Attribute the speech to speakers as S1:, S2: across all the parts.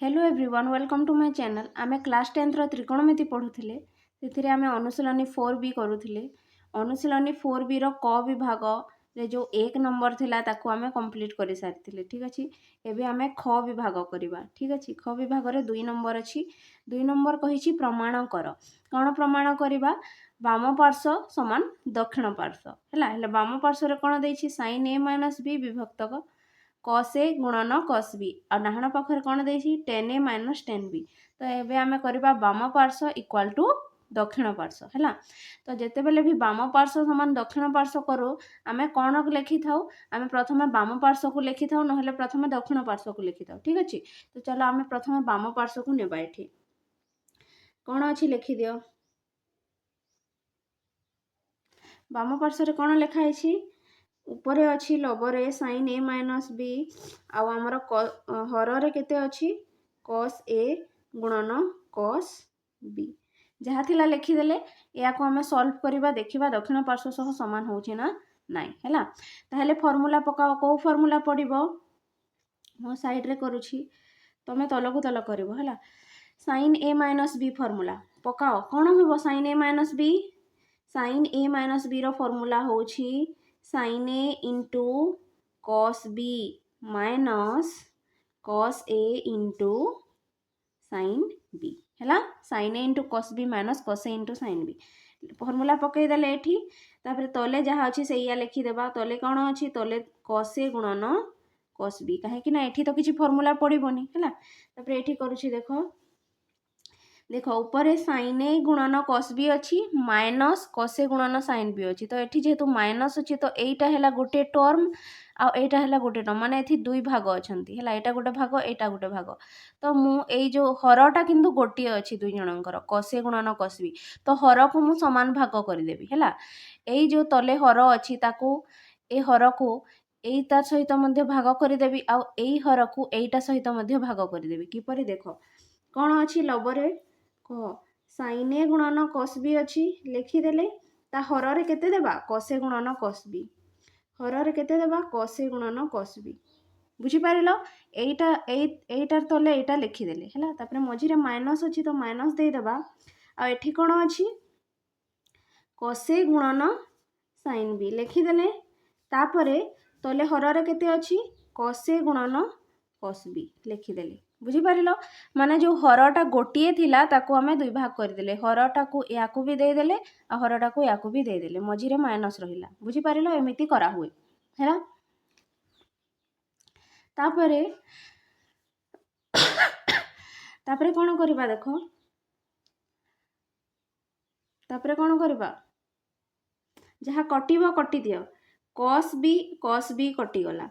S1: Hello everyone welcome to my channel. आमे class 10 रो त्रिकोणमिति पढुथिले सेथिरे आमे अनुशीलनी 4b करूथिले। अनुशीलनी 4b रो क विभाग रे जो 1 नंबर थिला ताकू आमे कंप्लीट करि सारिथिले। ठीक अछि। एबे आमे ख विभाग करिबा। ठीक अछि। ख विभाग रे 2 नंबर अछि। 2 नंबर कहिछि प्रमाण कर। कोन प्रमाण करिबा? वाम पार्श्व समान दक्षिण पार्श्व हैला। हेले वाम पार्श्व रे कोन दैछि sin a - b विभक्तक cos a गुणन cos b आ डाहाण पाखरे कोन दैछि tan a - tan b। तो एबे आमे करिबा वाम पार्श्व इक्वल टू दक्षिण पार्श्व हैला। तो जेते बेले भी वाम पार्श्व समान दक्षिण पार्श्व करू आमे कोन को लिखि थाउ? आमे प्रथमे वाम पार्श्व को लिखि थाउ नहले प्रथमे दक्षिण पार्श्व को लिखि थाउ। ठीक अछि। तो चलो आमे प्रथमे वाम पार्श्व को नेबा एठी। कोन अछि लिखि दियो। वाम पार्श्व रे कोन लिखा अछि? ऊपर अच्छी लबरे sin a - b आउ आमर हर रे केते अच्छी cos a गुणन cos b जहाँ थिला लिखिदेले या को हमें सॉल्व करिबा देखिबा दक्षिण पार्श्व सह समान होछि ना नाइ हैला। ताहले फार्मूला पकाओ। को फार्मूला पडिबो मो साइड रे करूछि तमे तलकु तल करिवो हैला। sin a - b फार्मूला पकाओ। कोन होबो sin a - b? sin a - b रो फार्मूला होछि sin a into cos b minus cos a into sin b हैला। sin a into cos b minus cos a into sin b formula पकई देले एठी। तापर तले जहा अछि सेया लिखि देबा। तले कोन अछि? तले cos a गुणन cos b काहे कि ना एठी तो किछि फॉर्मूला पडिबोनी हैला। तापर एठी करूछि देखो देखो ऊपर sin a गुणन cos b अछि माइनस cos a गुणन sin b अछि। तो एठी जेहेतु माइनस अछि तो एटा हैला गोटे टर्म आ एटा हैला गोटे टर्म माने एठी दुई भाग अछंती हैला। एटा गोटे भाग एटा गोटे भाग। तो मु एई जो हरटा किंतु गोटे अछि दुई जनंकर cos a गुणन cos b। तो हर को मु समान भाग करि देबी हैला। एई जो तले हर अछि ताकू ए हर को एइता सहित मध्य भाग करि देबी आ एई हर को एइटा सहित मध्य भाग करि देबी। किपरि देखो कोन अछि लबरे कह sin a गुणन cos b अछि लिखि देले ता हर रे केते देबा cos a गुणन cos b हर रे केते देबा cos a गुणन cos b बुझी पारिलो। एइटार तले एइटा लिखि देले हैला। तापर मझी रे माइनस अछि तो माइनस दे देबा आ एठी कोन अछि cos a गुणन sin b लिखि देले। तापरे तले हर रे केते अछि cos a गुणन cos b लिखि देले। बुझी पारिलो माने जो हरटा गोटिए थिला ताकू हमें दुई भाग कर देले। हरटा को याकू भी दे देले आ हरटा को याकू भी दे देले मझी रे माइनस रहिला। बुझी पारिलो एमिति करा हुए हैला। तापरे तापरे कोन करिबा देखो तापरे कोन करिबा जहा कटिबो कटि दियो cos b कटि गला।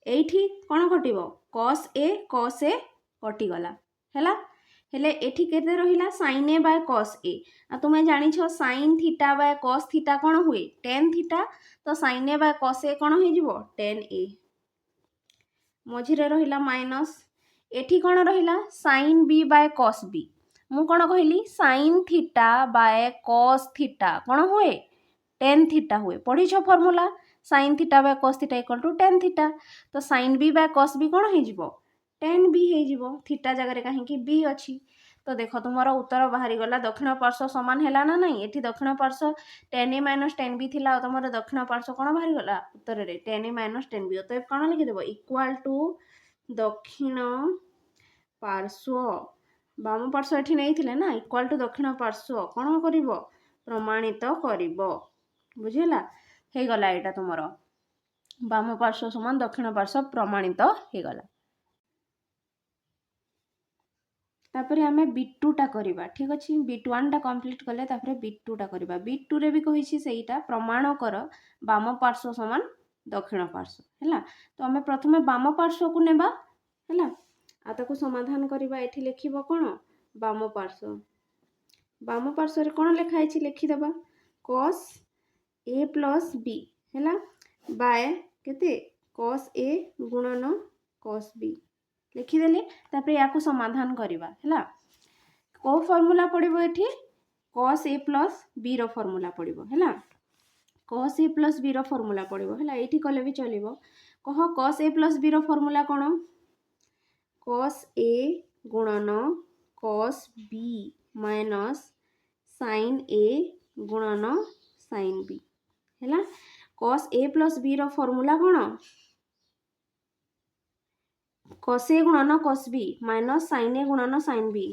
S1: एठी कोन कटिबो cos a कटि गला हैला। हेले एठी केते रहिला sin a by cos a आ तुमे जानि छो sin theta by cos theta कोन हुए tan थीटा। तो sin a by cos a कोन हे जिवो tan a मझी रे रहिला माइनस एठी कोन रहिला sin b by cos b मु कोन कहिली sin theta by cos theta कोन हुए tan थीटा हुए। पढी छो formula sin theta by cos theta equal to tan theta. तो sin b by cos b कोन हे जिवो tan b हे जिवो थीटा जगह रे काहे कि b अछि। तो देखो तुमरो उत्तर बाहरी गला दक्षिण पार्श्व समान हैला ना नहीं। एठी दक्षिण पार्श्व tan a - tan b थिला तुमरो दक्षिण पार्श्व कोन बाहरी गला उत्तर रे tan a - tan b। तो कोन लिखि देबो इक्वल टू दक्षिण पार्श्व वाम पार्श्व एठी नै थिले ना इक्वल टू दक्षिण पार्श्व कोन करिवो प्रमाणित करिवो। बुझिला हे गला एटा तुमरो वाम पार्श्व समान दक्षिण पार्श्व प्रमाणित हे गला। तापरे आमे b2 टा करिबा। ठीक अछि b1 टा कंप्लीट कले तापरे b2 टा करिबा। b2 रे भी कहिछि सेइटा प्रमाण कर वाम पार्श्व समान दक्षिण पार्श्व हैला। तो आमे प्रथमे वाम पार्श्व को नेबा हैला आ ताको समाधान करिबा। एठी लिखिबो कोन वाम पार्श्व रे कोन लिखा आइछि लिखि देबा cos a plus b हैला बाय केते cos a गुणन cos b लिखि देले। तापरे याकू समाधान करिबा हैला। को फार्मूला पडिबो एठी cos a plus b रो फार्मूला पडिबो हैला। cos a plus b रो फार्मूला पडिबो हैला। एठी कले भी चलिबो कह cos a plus b रो फार्मूला कोन cos A ଗୁଣନ cos B minus sin A ଗୁଣନ sin B ହେଲା। cos A ପ୍ଲସ୍ B ର ଫର୍ମୁଲା କ'ଣ? cos A ଗୁଣନ cos B minus sin A ଗୁଣନ sin B।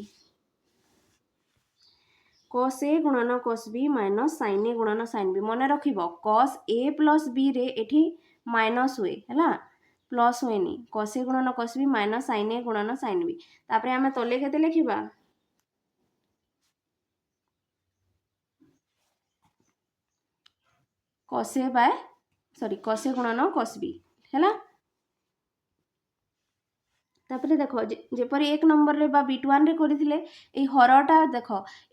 S1: cos A ଗୁଣନ cos B minus sin A ଗୁଣନ sin B। ମନେ ରଖିବ cos A ପ୍ଲସ୍ B ରେ ଏଠି ମାଇନସ୍ ହୁଏ ହେଲା, ପ୍ଲସ୍ ହୁଏନି। cos A ଗୁଣନ cos B minus sin A ଗୁଣନ sin B। ତାପରେ ଆମେ ତଲେ କେତେ ଲେଖିବା? cos A ଗୁଣନ cos B ହେଲା। ତାପରେ ଦେଖ ଯେପରି 1 ନମ୍ବରରେ ବା B1 ରେ କରିଥିଲେ, ଏଇ ହରଟା ଦେଖ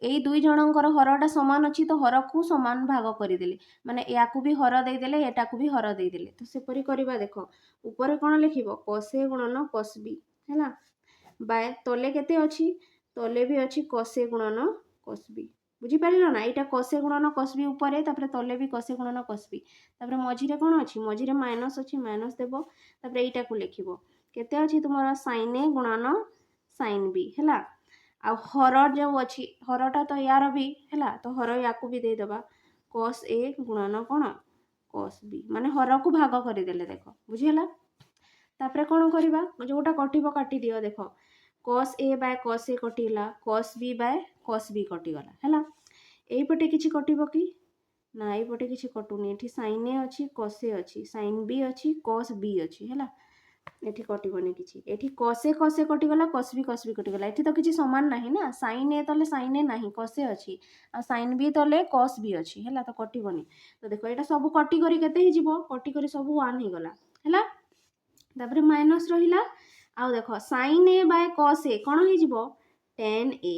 S1: ଏଇ ଦୁଇ ଜଣଙ୍କର ହରଟା ସମାନ ଅଛି ତ ହରକୁ ସମାନ ଭାଗ କରିଦେଲେ, ମାନେ ୟାକୁ ବି ହର ଦେଇଦେଲେ ଏଟାକୁ ବି ହର ଦେଇଦେଲେ। ତ ସେପରି କରିବା। ଦେଖ ଉପରେ କ'ଣ ଲେଖିବ? cos A ଗୁଣନ cos B ହେଲା, ବାଏ ତଲେ କେତେ ଅଛି? ତଲେ ବି ଅଛି cos A ଗୁଣନ cos B। ବୁଝିପାରିଲ ନା? ଏଇଟା cos A ଗୁଣନ cos B ଉପରେ, ତାପରେ ତଲେ ବି cos A ଗୁଣନ cos B, ତାପରେ ମଝିରେ କ'ଣ ଅଛି? ମଝିରେ ମାଇନସ୍ ଅଛି, ମାଇନସ୍ ଦେବ। ତାପରେ ଏଇଟାକୁ ଲେଖିବ କେତେ ଅଛି ତୁମର? sin A ଗୁଣନ sin B ହେଲା। ଆଉ ହର ଯେଉଁ ଅଛି, ହରଟା ତ ୟାର ବି ହେଲା, ତ ହର ୟାକୁ ବି ଦେଇଦେବା cos A ଗୁଣନ କ'ଣ? cos B, ମାନେ ହରକୁ ଭାଗ କରିଦେଲେ। ଦେଖ ବୁଝିହେଲା? ତାପରେ କ'ଣ କରିବା? ଯୋଉଟା କଟିବ କାଟିଦିଅ। ଦେଖ cos A ବାय cos A କଟିଗଲା, cos B ବାय cos B କଟିଗଲା ହେଲା। ଏଇପଟେ କିଛି କଟିବ କି? ନା ଏଇପଟେ କିଛି କଟୁନି। ଏଠି sin A ଅଛି, cos A ଅଛି, sin B ଅଛି, cos B ଅଛି ହେଲା। ଏଠି କଟିବନି କିଛି। ଏଠି cos A କଟିଗଲା, cos B କଟିଗଲା। ଏଠି ତ କିଛି ସମାନ ନାହିଁ ନା, sin A ତଲେ sin A ନାହିଁ, cos A ଅଛି, ଆଉ sin B ତଲେ cos B ଅଛି ହେଲା, ତ କଟିବନି। ତ ଦେଖ ଏଇଟା ସବୁ କଟି କରି କେତେ ହେଇଯିବ? କଟି କରି ସବୁ 1 ହେଇଗଲା ହେଲା। ତାପରେ ମାଇନସ୍ ରହିଲା। ଆଉ ଦେଖ sin A ବାय cos A କ'ଣ ହେଇଯିବ? tan A।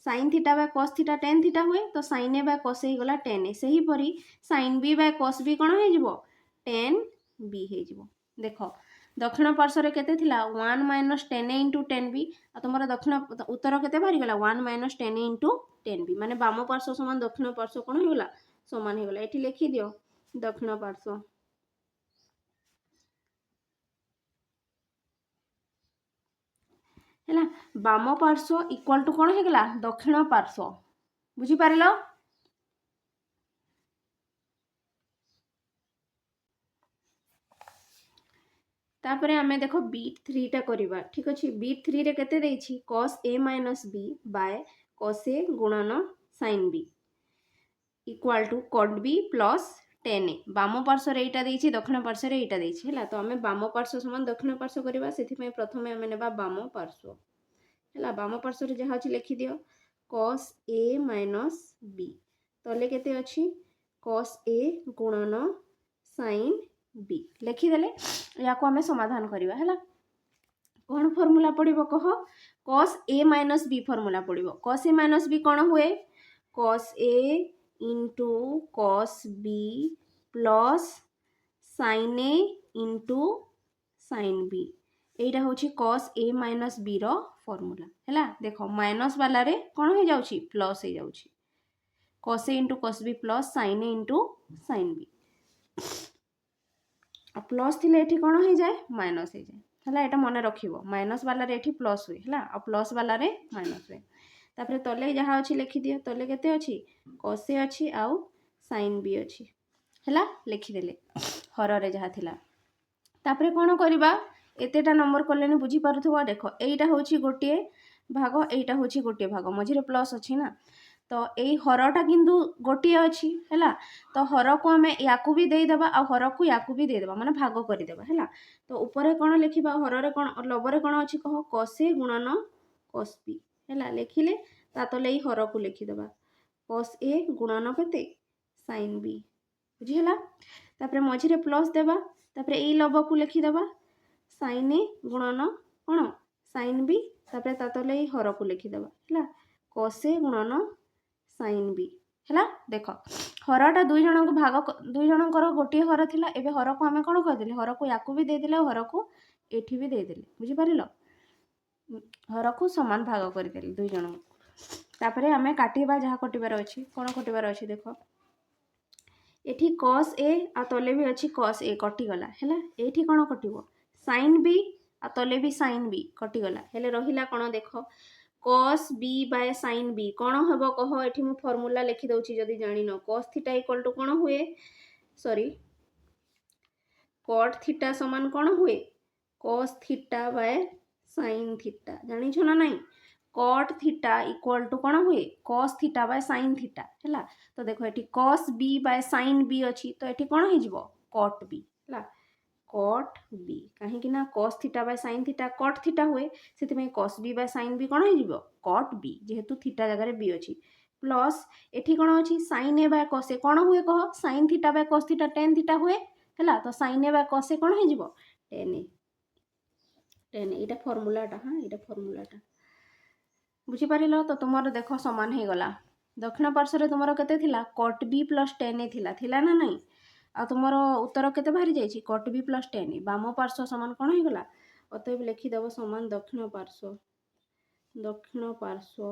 S1: sin θ ବାय cos θ tan θ ହୁଏ, ତ sin A ବାय cos A ହେଇଗଲା tan A। ସେହିପରି sin B ବାय cos B କ'ଣ ହେଇଯିବ? tan B ହେଇଯିବ। ଦେଖ ଦକ୍ଷିଣ ପାର୍ଶ୍ୱରେ କେତେ ଥିଲା? 1 minus tan A into tan B। ଆଉ ତୁମର ଦକ୍ଷିଣ ଉତ୍ତର କେତେ ବାହାରିଗଲା? 1 minus tan A into tan B, ମାନେ ବାମ ପାର୍ଶ୍ୱ ସମାନ ଦକ୍ଷିଣ ପାର୍ଶ୍ୱ କ'ଣ ହେଇଗଲା? ସମାନ ହେଇଗଲା। ଏଠି ଲେଖିଦିଅ ଦକ୍ଷିଣ ପାର୍ଶ୍ୱ ହେଲା। ବାମ ପାର୍ଶ୍ୱ ଇକ୍ୱାଲ୍ ଟୁ କ'ଣ ହେଇଗଲା? ଦକ୍ଷିଣ ପାର୍ଶ୍ୱ। ବୁଝିପାରିଲ? ତାପରେ ଆମେ ଦେଖ B3 ଟା କରିବା। ଠିକ୍ ଅଛି, B3 ରେ କେତେ ଦେଇଛି? cos A minus B ବାय cos A ଗୁଣନ sin B equal to cot B plus tan A। ବାମ ପାର୍ଶ୍ୱରେ ଏଇଟା ଦେଇଛି, ଦକ୍ଷିଣ ପାର୍ଶ୍ୱରେ ଏଇଟା ଦେଇଛି ହେଲା। ତ ଆମେ ବାମ ପାର୍ଶ୍ୱ ସମାନ ଦକ୍ଷିଣ ପାର୍ଶ୍ୱ କରିବା। ସେଥିପାଇଁ ପ୍ରଥମେ ଆମେ ନେବା ବାମ ପାର୍ଶ୍ୱ ହେଲା। ବାମ ପାର୍ଶ୍ୱରେ ଯାହା ଅଛି ଲେଖିଦିଅ cos A ମାଇନସ୍ B, ତଲେ କେତେ ଅଛି? cos A ଗୁଣନ sin B ଲେଖିଦେଲେ। ୟାକୁ ଆମେ ସମାଧାନ କରିବା ହେଲା। କ'ଣ ଫର୍ମୁଲା ପଡ଼ିବ କହ? cos A minus B formula ପଡ଼ିବ। cos A ମାଇନସ୍ B କ'ଣ ହୁଏ? cos A into cos B plus sin A into sin B। এইটা হচ্ছে cos A মাইনস B ର ফর্মুলা ହେଲା। ଦେଖ ମାଇନସ୍ ବାଲାରେ କ'ଣ ହେଇଯାଉଛି? ପ୍ଲସ୍ ହେଇଯାଉଛି। cos A into cos B plus sin A into sin B। ଆଉ ପ୍ଲସ୍ ଥିଲେ ଏଠି କ'ଣ ହେଇଯାଏ? ମାଇନସ୍ ହେଇଯାଏ ହେଲା। ଏଇଟା ମନେ ରଖିବ, ମାଇନସ୍ ବାଲାରେ ଏଠି ପ୍ଲସ୍ ହୁଏ ହେଲା, ଆଉ ପ୍ଲସ୍ ବାଲାରେ ମାଇନସ୍ ହୁଏ। ତାପରେ ତଲେ ଯାହା ଅଛି ଲେଖିଦିଅ। ତଲେ କେତେ ଅଛି? cos A ଅଛି ଆଉ sin B ଅଛି ହେଲା, ଲେଖିଦେଲେ ହରରେ ଯାହା ଥିଲା। ତାପରେ କ'ଣ କରିବା? ଏତେଟା ନମ୍ବର କଲେନି, ବୁଝିପାରୁଥିବ। ଦେଖ ଏଇଟା ହେଉଛି ଗୋଟିଏ ଭାଗ, ଏଇଟା ହେଉଛି ଗୋଟିଏ ଭାଗ, ମଝିରେ ପ୍ଲସ୍ ଅଛି ନା, ତ ଏଇ ହରଟା କିନ୍ତୁ ଗୋଟିଏ ଅଛି ହେଲା। ତ ହରକୁ ଆମେ ୟାକୁ ବି ଦେଇଦେବା ଆଉ ହରକୁ ୟାକୁ ବି ଦେଇଦେବା, ମାନେ ଭାଗ କରିଦେବା ହେଲା। ତ ଉପରେ କ'ଣ ଲେଖିବା? ହରରେ କ'ଣ, ଲବରେ କ'ଣ ଅଛି କହ? cos A ଗୁଣନ cos B ହେଲା। ଲେଖିଲେ ତା ତଲେ ଏଇ ହରକୁ ଲେଖିଦେବା cos A ଗୁଣନ କେତେ? sin B। ବୁଝିହେଲା? ତାପରେ ମଝିରେ ପ୍ଲସ୍ ଦେବା, ତାପରେ ଏଇ ଲବକୁ ଲେଖିଦେବା sin A ଗୁଣନ କ'ଣ? sin B, ତାପରେ ତା ତଲେ ଏଇ ହରକୁ ଲେଖିଦେବା ହେଲା cos A ଗୁଣନ sin B ହେଲା। ଦେଖ ହରଟା ଦୁଇ ଜଣଙ୍କର ଗୋଟିଏ ହର ଥିଲା, ଏବେ ହରକୁ ଆମେ କ'ଣ କରିଦେଲେ? ହରକୁ ୟାକୁ ବି ଦେଇଦେଲେ ଆଉ ହରକୁ ଏଠି ବି ଦେଇଦେଲେ। ବୁଝିପାରିଲ? ହରକୁ ସମାନ ଭାଗ କରିଦେଲେ ଦୁଇ ଜଣଙ୍କୁ। ତାପରେ ଆମେ କାଟିବା, ଯାହା କଟିବାର ଅଛି। କ'ଣ କଟିବାର ଅଛି? ଦେଖ ଏଠି cos A ଆଉ ତଲେ ବି ଅଛି cos A, କଟିଗଲା ହେଲା। ଏଇଠି କ'ଣ କଟିବ? sin B आ तले भी साइन बी कटिगला हेले रहिला कौन देख cos b by sin b कौन हम कह ये मुझे फर्मूला लिखि दउची जदि जानिन cos थीटा इक्वल टू कौन हुए सॉरी cot थीटा समान कौन हुए cos theta by sin theta जानी छो ना नहीं cot थीटा इक्वल टू कौन हुए cos theta by sin theta हैला तो देखो एठी cos b by sin b अछि तो एठी कौन हे जिवो cot b हैला cot b कहीं ना cos theta by sin theta cot theta हुए से cos b by sin b कौन हो cot b जेहेतु थीटा जगह b अच्छी प्लस एठी कौन अच्छी sin a by cos a कौन हुए कह sin theta by cos theta tan theta हुए है तो sin a by cos a कौन हो tan a ये फर्मूलाटा हाँ ये फर्मूलाटा बुझीपार तो तुम देख सामान हो गला दक्षिण पार्श्व तुम के cot b plus tan a थिला ना नहीं आ तुम उत्तर केते बाहरी जाइए cot b plus tan a बाम पार्श्व समान कौन हो गला अतएव लिखिदेव समान दक्षिण पार्श्व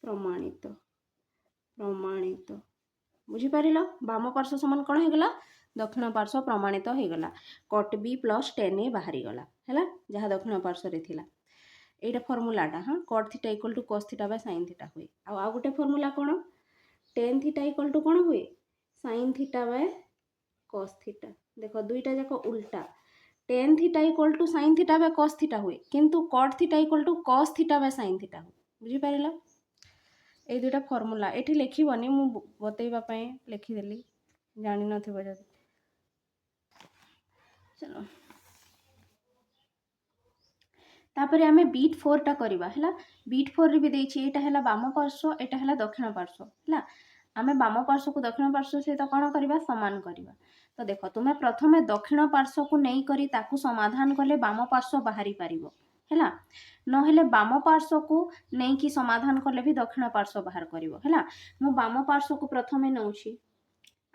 S1: प्रमाणित प्रमाणित बुझीपार बाम पार्श्व समान कौन हो गला दक्षिण पार्श्व प्रमाणित हो गला cot b plus tan a बाहरी गला है जहाँ दक्षिण पार्श्व थिला एटा फर्मूलाटा हाँ cot theta equal to cos theta by sin theta हुए आउ गोटे फर्मूला कौन tan थीटा इक्वल टू कौन हुए sin theta by cos theta देख दुईटा जाक उल्टा tan theta equal to sin theta by cos theta हुए किंतु cot theta equal to cos theta by sin theta हुए बुझीपार ये दुईटा फर्मूला ये लिखबनी मु बतैवाई लिखिदेली जानी नथिबो जदि चलो तापर आमे बीट 4 टा करबा हैला बीट 4 रे भी देछि एटा हैला बाम पार्श्व एटा हैला दक्षिण पार्श्व हैला आमे बाम पार्श्व को दक्षिण पार्श्व सहित कौन करबा समान करबा तो देख तुम्हें प्रथमे दक्षिण पार्श्व को नहीं करी ताकू समाधान कले बाम पार्श्व बाहरी पारिबो हैला नहेले बाम पार्श्व को नहीं कि समाधान कले भी दक्षिण पार्श्व बाहर करिवो हैला मु बाम पार्श्व को प्रथमे नउछि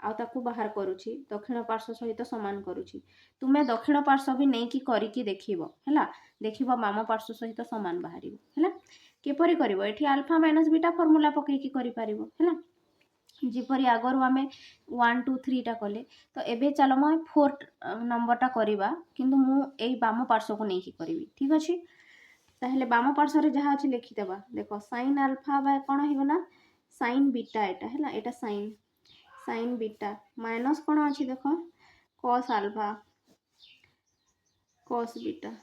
S1: आ ताकू बाहर करूछि दक्षिण पार्श्व सहित समान करूछि तुमे दक्षिण पार्श्व भी नहीं कि करिकी देखिबो हैला देखिबो बाम पार्श्व सहित समान बाहरिबो हैला केपरि करिवो एठी अल्फा माइनस बीटा फार्मूला पकई कि करि पारिबो हैला जिपरि आगर आमे 1 2 3 टा कले तो एबे चलो म 4 नंबर टा करबा किंतु मु एई बाम पार्श्व को नहीं कि करबी ठीक अछि ताहले बाम पार्श्व रे जहा अछि लिखि देबा देखो sin अल्फा बाय कोन हे गला sin बीटा एटा हैला एटा sin बीटा माइनस कोन अछि देखो cos अल्फा cos बीटा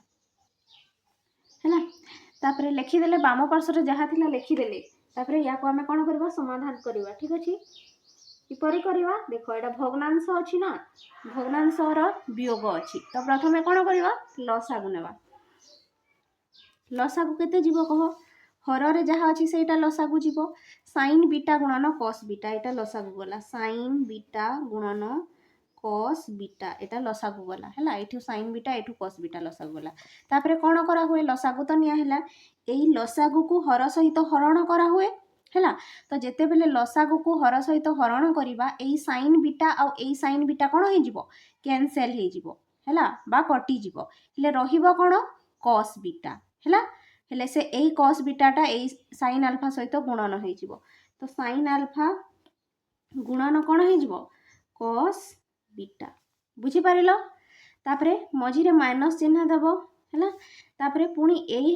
S1: हैला तापरे लिखि देले बाम पार्श्व रे जहा थिला लिखि देले तापरे या को हमें कोन करबा समाधान करबा ठीक अछि किपरि करबा देखो एटा भग्नांश अछि ना भग्नांश रो वियोग अछि तो प्रथमे कोन करबा लसागु नेबा लसागु केते जीवो कहो हर रे जहा अछि सेटा लसागु जीवो sin बीटा गुणन cos बीटा एटा लसागु गला sin बीटा गुणन cos बीटा एटा लसागु गला हैला एठु sin बीटा एठु cos बीटा लसागु गला तापरे कोन करा हुए लसागु तो निया हैला एई लसागु को हर सहित हरण करा हुए हैला तो जेते बेले लसागु को हर सहित हरण करिबा एई sin बीटा आ एई sin बीटा कोन हे जिवो कैंसिल हे जिवो हैला बा कटि जिवो हेले रहिबो कोन cos बीटा हैला हेले से एई cos बीटाटा एई sin अल्फा सहित गुणन हे जिवो तो sin अल्फा गुणन कोन हे जिवो cos बीटा बुझी पारिलो तापरे मझिरे माइनस चिन्ह देबो हैला तापरे पुनी एई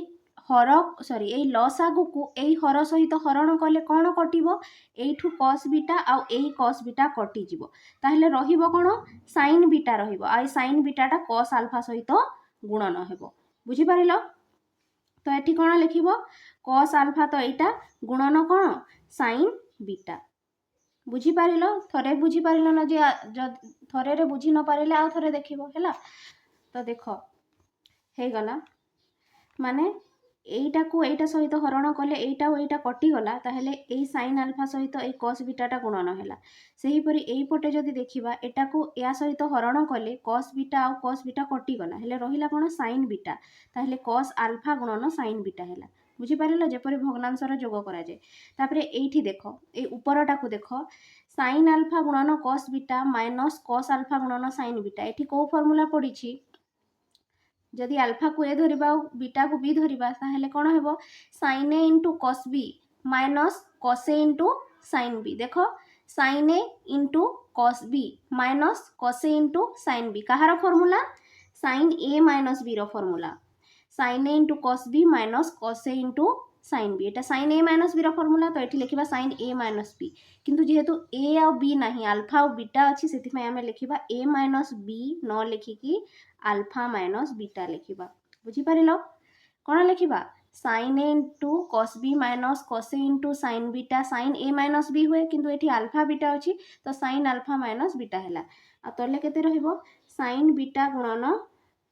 S1: हर सॉरी एई लसागु को एई हर सहित हरण कले कोन कटिबो एइठु cos बीटा आ एई cos बीटा कटि जिवो ताहले रहिबो कोन sin बीटा रहिबो आ sin बीटाटा cos अल्फा सहित गुणन हेबो बुझी पारिलो तो एठी कोन लिखिबो cos अल्फा तो एटा गुणन कोन sin बीटा बुझी पारिलो थरे बुझी पारिलो न जे थरे रे बुझी न पारिले आ थरे देखिबो हैला तो देखो हे गला माने एइटा को एइटा सहित हरण कले एइटा ओ एइटा कटि गला ताहले एई sin अल्फा सहित एई cos बीटाटा गुणन हैला सेही परि एई पटे जदी देखिबा एटा को या सहित हरण कले cos बीटा आ cos बीटा कटि गला हेले रहिला कोन sin बीटा ताहले cos अल्फा गुणन sin बीटा हैला बुझी पारिलो जेपरि भग्नांश रो जोग करा जाय तापरे एइठी देखो ए ऊपरटा को देखो sin अल्फा गुणन cos beta minus cos alpha गुणन sin बीटा एठी को फार्मूला पड़ी छी जदि अल्फा को ए धरिबा बीटा को बी धरिबा ताहले कोन हेबो sin a * cos b minus cos a * sin b देखो sin a * cos b minus cos a * sin b कहार formula sine A minus B formula sine A into cos B minus cos A into sine B एटा sine A minus B formula तो ये लिखा sine A minus B किंतु जेहेतु A आ B नहीं alpha और बीटा अच्छी से आम लिखा ए माइनस बी न लिखिकी अल्फा माइनस बीटा लिखा बुझीपार कौन लिखा sine A into cos B minus cos A into sine beta sine A minus B हुए किंतु ये अल्फा बीटा अच्छी तो साइन अल्फा माइनस बीटा है आ तले केते रहिबो साइन बीटा गुणन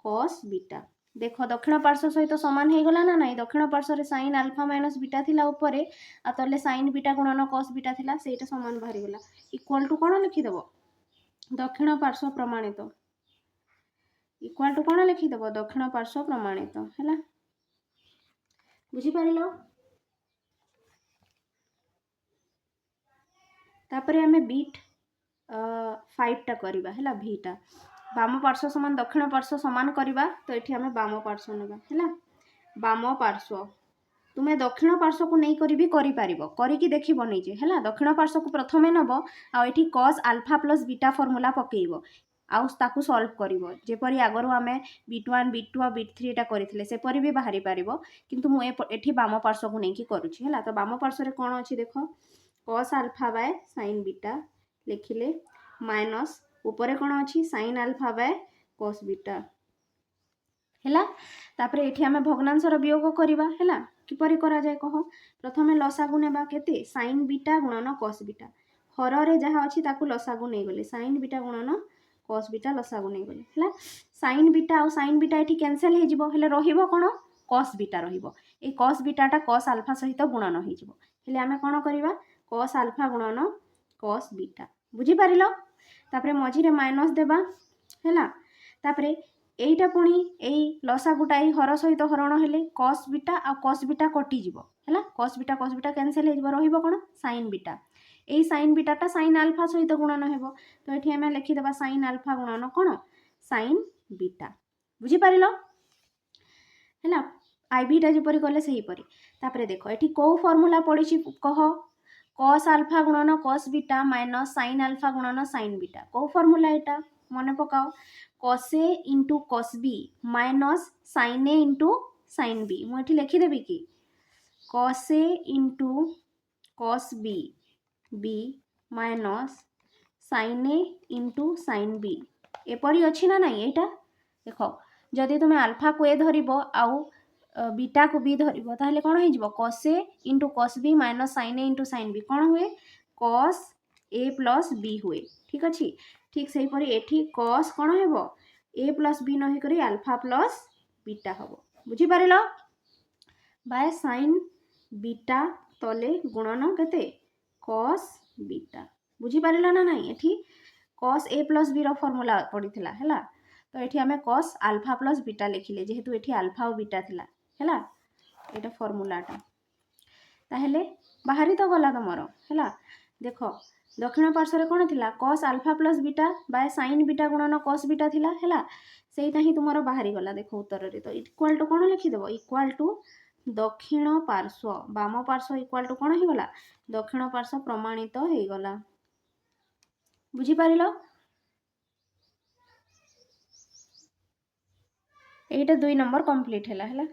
S1: कॉस बीटा देख दक्षिण पार्श्व सहित सामान हो गला ना नहीं दक्षिण पार्श्व साइन अल्फा माइनस बीटा थिला ऊपर आ तले साइन बीटा गुणन कॉस बीटा थिला सेटा सामान बाहरी गला इक्वल टू कौन लिखिदेव दक्षिण पार्श्व प्रमाणित इक्वल टू कौन लिखिदेव दक्षिण पार्श्व प्रमाणित है बुझीपार तापर आम बीट 5 टा करवा है भीटा बाम पार्श्व समान दक्षिण पार्श्व समान करवा तो ये आम बाम पार्श्व ना है बाम पार्श्व तुम्हें दक्षिण पार्श्व को नहीं करी करके देख निजे है दक्षिण पार्श्व को प्रथमे नब आठी cos alpha plus beta formula पकेब आउ सॉल्व कर जेपरी आगर आम B1 B2 और B3 एटा करथिले सेपरी भी बाहरी पारिबो किंतु मु एठी बाम पार्श्व को नहीं करुछि है तो बाम पार्श्व रे कोन अछि देखो cos alpha by sine beta लिखिले माइनस ऊपर कौन अच्छी sine alpha by cos beta है तापर ये आम भग्नांशर वियोग करवा है किपरि करा जाए कह प्रथमे लसागु नेबा केते साइन बीटा गुणन कॉस बीटा हर रे जहाँ अच्छी ताकू लसागु नहीं गले साइन बीटा गुणन कॉस बीटा लसागु नहीं गले है साइन बीटा और साइन बीटा ये कैंसल हो रहिबो कोन कॉस बीटा रहिबो ए कॉस बीटाटा कॉस अल्फा सहित गुणन हो आम कौन करवा कॉस अल्फा गुणन कॉस बीटा बुझीपार तापरे मझिरे माइनस देबा है तापरे एटा पुणी यही लसागुटा यही हर सहित हरण हेले कॉस बीटा आ कॉस बीटा कटिଯିବ है कॉस बीटा कैंसल हो रहिबो कोन साइन बीटा यही साइन बीटाटा साइन अल्फा सहित गुणन हेबो तो ये आम लिखिदेबा साइन अल्फा गुणन कोन साइन बीटा बुझीपार है आईवीटा जपरी कले सही परी तापरे देखो ये कौ फॉर्मूला पड़ी कह कॉस अल्फा गुणन cos beta minus sine alpha गुणन साइन बीटा कौ फॉर्मूला एटा मन पकाओ cos A into cos B minus sine A into sine B मुझे लिखिदेवी कि cos A into cos B B minus sine A into sine B एपरी अच्छी ना नहीं यहाँ देख जदि तुम्हें अल्फा को ए धर आउ बीटा को बी धर ताहले कौन हो cos A into cos B minus sine A into sine B कौन हुए कॉस ए प्लस बी हुए ठीक अच्छे ठीक से हीपरी एठी कॉस कौन हो ए प्लस बी न होकर अल्फा प्लस बीटा हम बुझीपार बाय साइन बीटा तले गुणन केते कॉस बीटा बुझीपार ना नहीं ये cos A plus B formula पड़ता है तो ये आम कॉस अल्फा प्लस बीटा लिखिले जेहेतु ये अल्फा और बीटा थिला है ये फॉर्मूलाटा ताहेले बाहरी तो गला तुमर है देख दक्षिण पार्श्व कौन थी cos alpha plus beta by sine beta गुणन कॉस बीटा थिला है सेटा ही तुम बाहरी गला देख उत्तर तो इक्वाल टू कौन लिखिदेव इक्वाल टू दक्षिण पार्श्व बाम पार्श्व इक्वाल टू कौन होगला दक्षिण पार्श्व प्रमाणित हो गला बुझीपार एटा 2 नंबर कंप्लीट है।